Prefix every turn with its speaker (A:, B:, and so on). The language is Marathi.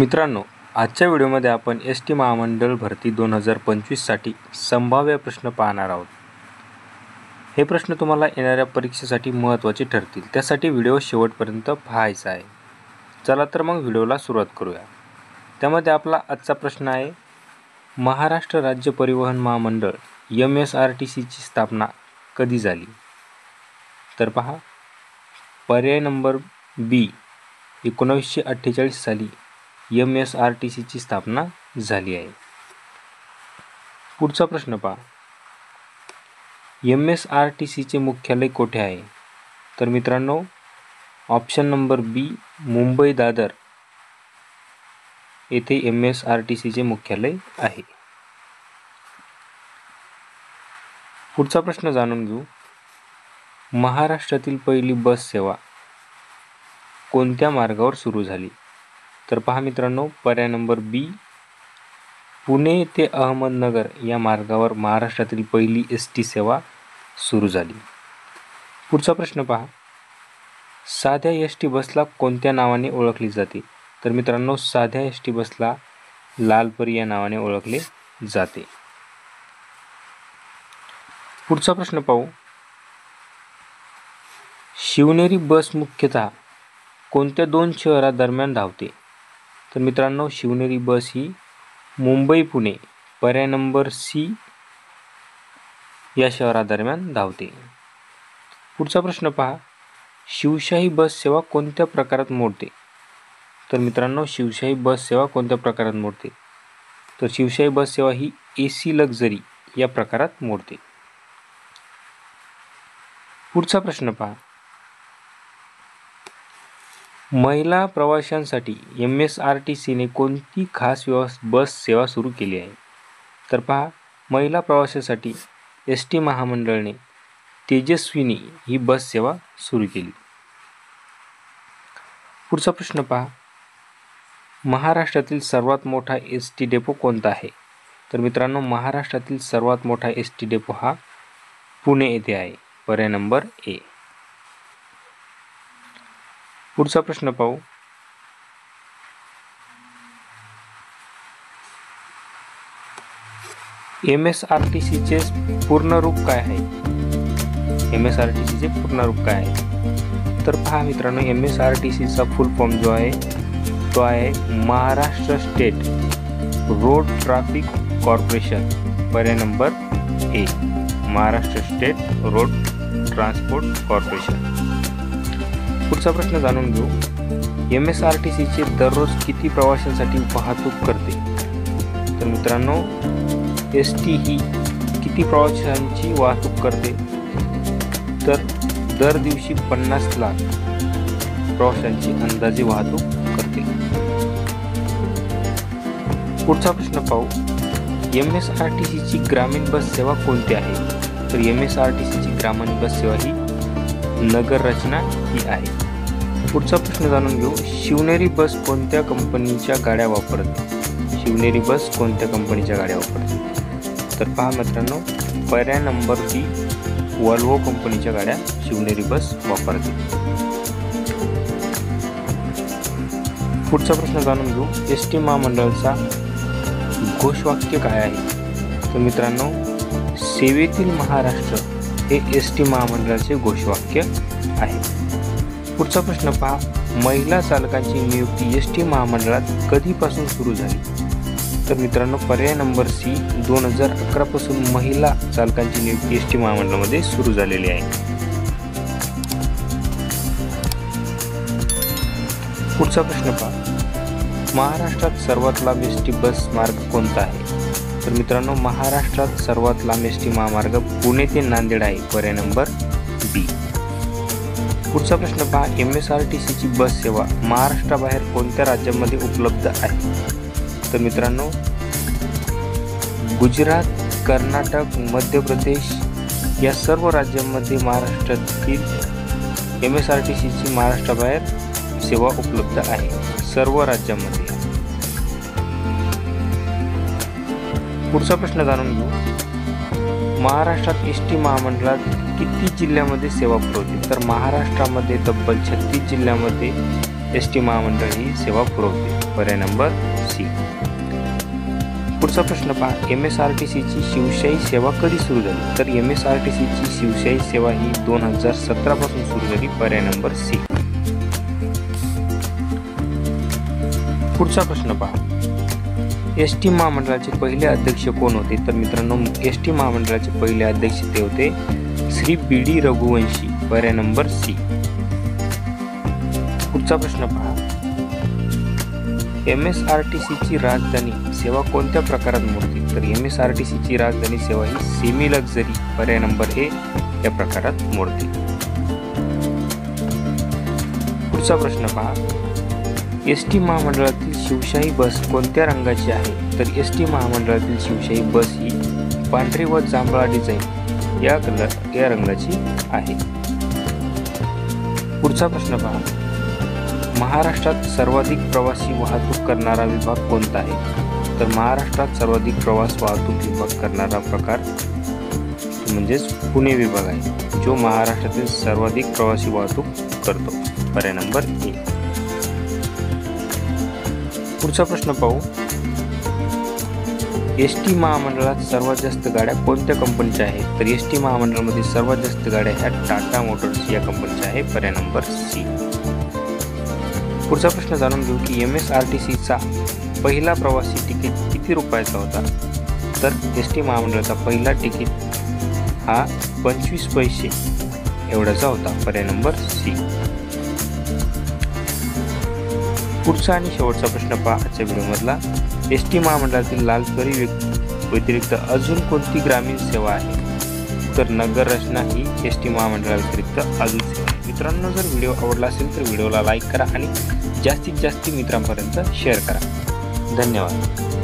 A: मित्रांनो, आजच्या व्हिडिओमध्ये आपण एस टी महामंडळ भरती 2025साठी संभाव्य प्रश्न पाहणार आहोत. हे प्रश्न तुम्हाला येणाऱ्या परीक्षेसाठी महत्त्वाचे ठरतील. त्यासाठी व्हिडिओ शेवटपर्यंत पाहायचा आहे. चला तर मग व्हिडिओला सुरुवात करूया. त्यामध्ये आपला आजचा प्रश्न आहे, महाराष्ट्र राज्य परिवहन महामंडळ MSRTCची स्थापना कधी झाली? तर पहा, पर्याय नंबर बी 1948 साली MSRTCची स्थापना झाली आहे. पुढचा प्रश्न पहा, MSRTCचे मुख्यालय कोठे आहे? तर मित्रांनो, ऑप्शन नंबर बी मुंबई दादर येथे MSRTCचे मुख्यालय आहे. पुढचा प्रश्न जाणून घेऊ, महाराष्ट्रातील पहिली बस सेवा कोणत्या मार्गावर सुरू झाली? तर पहा मित्रांनो, पर्याय नंबर बी पुणे ते अहमदनगर या मार्गावर महाराष्ट्रातील पहिली ST सेवा सुरू झाली. पुढचा प्रश्न पहा, साध्या ST बसला कोणत्या नावाने ओळखली जाते? तर मित्रांनो, साध्या ST बसला लालपरी या नावाने ओळखले जाते. पुढचा प्रश्न पाहू, शिवनेरी बस मुख्यतः कोणत्या दोन शहरादरम्यान धावते? तर मित्रांनो, शिवनेरी बस ही मुंबई पुणे पर्याय नंबर सी या शहरादरम्यान धावते. पुढचा प्रश्न पहा, शिवशाही बस सेवा कोणत्या प्रकारात मोडते? तर मित्रांनो, शिवशाही बस सेवा कोणत्या प्रकारात मोडते? तर शिवशाही बस सेवा ही AC लक्झरी या प्रकारात मोडते. पुढचा प्रश्न पहा, महिला प्रवाशांसाठी MSRTCने कोणती खास बस सेवा सुरू केली आहे? तर पहा, महिला प्रवाशासाठी ST महामंडळने तेजस्विनी ही बस सेवा सुरू केली. पुढचा प्रश्न पहा, महाराष्ट्रातील सर्वात मोठा ST डेपो कोणता आहे? तर मित्रांनो, महाराष्ट्रातील सर्वात मोठा ST डेपो हा पुणे येथे आहे. पर्याय नंबर ए. पुढचा प्रश्न पाहू, MSRTCचे पूर्ण रूप काय आहे? MSRTCचे पूर्ण रूप काय आहे? तर पहा मित्रांनो, MSRTCचा फुल फॉर्म जो आहे तो आहे Maharashtra state road traffic corporation. पर्याय number A, Maharashtra state road transport corporation. पुढचा प्रश्न जाणून घेऊ, MSRTCचे दररोज किती प्रवाशांसाठी वाहतूक करते? तर मित्रांनो, ST ही किती प्रवाशांची वाहतूक करते? तर दर दिवशी 50 लाख प्रवाशांची अंदाजे वाहतूक करते. पुढचा प्रश्न पाहू, MSRTCची ग्रामीण बस सेवा कोणती आहे? तर MSRTCची ग्रामीण बस सेवा ही नगर रचना ही आहे. पुढचा प्रश्न जाणून घेऊ, शिवनेरी बस कोणत्या कंपनीच्या गाड्या वापरते? शिवनेरी बस कोणत्या कंपनीच्या गाड्या वापरते? तर पहा मित्रांनो, पर्याय नंबर बी वॉल्वो कंपनीच्या गाड्या शिवनेरी बस वापरते. पुढचा प्रश्न जाणून घेऊ, ST महामंडळाचा घोषवाक्य काय आहे? तर मित्रांनो, सेवेतील महाराष्ट्र हे ST महामंडळाचे घोषवाक्य आहे. पुढचा प्रश्न पहा, महिला चालकांची नियुक्ती ST महामंडळात कधीपासून सुरू झाली? तर मित्रांनो, पर्याय नंबर सी 2011 पासून महिला चालकांची नियुक्ती ST महामंडळामध्ये सुरू झालेली आहे. पुढचा प्रश्न पहा, महाराष्ट्रात सर्वात लांब ST बस मार्ग कोणता आहे? तर मित्रांनो, महाराष्ट्रात सर्वात लांब ST महामार्ग पुणे ते नांदेड आहे. पर्याय नंबर बी. पुढचा प्रश्न पहा, MSRTCची बस सेवा महाराष्ट्राबाहेर कोणत्या राज्यामध्ये उपलब्ध आहे? तर मित्रांनो, गुजरात, कर्नाटक, मध्य प्रदेश या सर्व राज्यांमध्ये महाराष्ट्रातील MSRTCची महाराष्ट्राबाहेर सेवा उपलब्ध आहे. सर्व राज्यांमध्ये. पुढचा प्रश्न जाणून घेऊ, महाराष्ट्रात ST महामंडळात किती जिल्ह्यामध्ये सेवा पुरवते? तर महाराष्ट्रामध्ये तब्बल 36 जिल्ह्यामध्ये एस टी महामंडळ ही सेवा पुरवते? पर्याय नंबर सी. पुढचा प्रश्न पहा, MSRTCची शिवशाही सेवा कधी सुरू झाली? तर MSRTCची शिवशाही सेवा ही 2017 पासून सुरू झाली. पर्याय नंबर सी. पुढचा प्रश्न पहा, एस टी महामंडळाचे पहिले अध्यक्ष कोण होते? तर मित्रांनो, एस टी महामंडळाचे पहिले अध्यक्ष ते होते श्री BD रघुवंशी. पर्याय नंबर सी. पुढचा प्रश्न पहा, MSRTCची राजधानी सेवा कोणत्या प्रकारात मोडते? तर MSRTCची राजधानी सेवा ही सेमी लक्झरी. पर्याय नंबर ए या प्रकारात मोडते. पुढचा प्रश्न पहा, एस टी महामंडळातील शिवशाही बस कोणत्या रंगाची आहे? तर एस टी महामंडळातील शिवशाही बस ही पांढरी व जांभळा डिझाईन या रंगाची आहे. पुढचा प्रश्न पहा, महाराष्ट्रात सर्वाधिक प्रवासी वाहतूक करणारा विभाग कोणता आहे? तर महाराष्ट्रात सर्वाधिक प्रवास वाहतूक विभाग करणारा प्रकार म्हणजेच पुणे विभाग आहे, जो महाराष्ट्रातील सर्वाधिक प्रवासी वाहतूक करतो. पर्याय नंबर ए. पुढचा प्रश्न पाहू, एस टी महामंडळात सर्वात जास्त गाड्या कोणत्या कंपनीच्या आहेत? तर एस टी महामंडळामध्ये सर्वात जास्त गाड्या ह्या टाटा मोटर्स या कंपनीच्या आहे. पर्याय नंबर सी. पुढचा प्रश्न जाणून घेऊ की MSRTCचा पहिला प्रवासी तिकीट किती रुपयाचा होता? तर एस टी महामंडळाचा पहिला तिकीट हा 25 पैसे एवढ्याचा होता. पर्याय नंबर सी. पुढचा आणि शेवटचा प्रश्न पहा आजच्या व्हिडिओमधला, एस टी महामंडळातील लालपरी व्यतिरिक्त अजून कोणती ग्रामीण सेवा आहे? तर नगर रचना ही एस टी महामंडळाव्यतिरिक्त अजून सेवा आहे. मित्रांनो, जर व्हिडिओ आवडला असेल तर व्हिडिओला लाईक करा आणि जास्तीत जास्त मित्रांपर्यंत शेअर करा. धन्यवाद.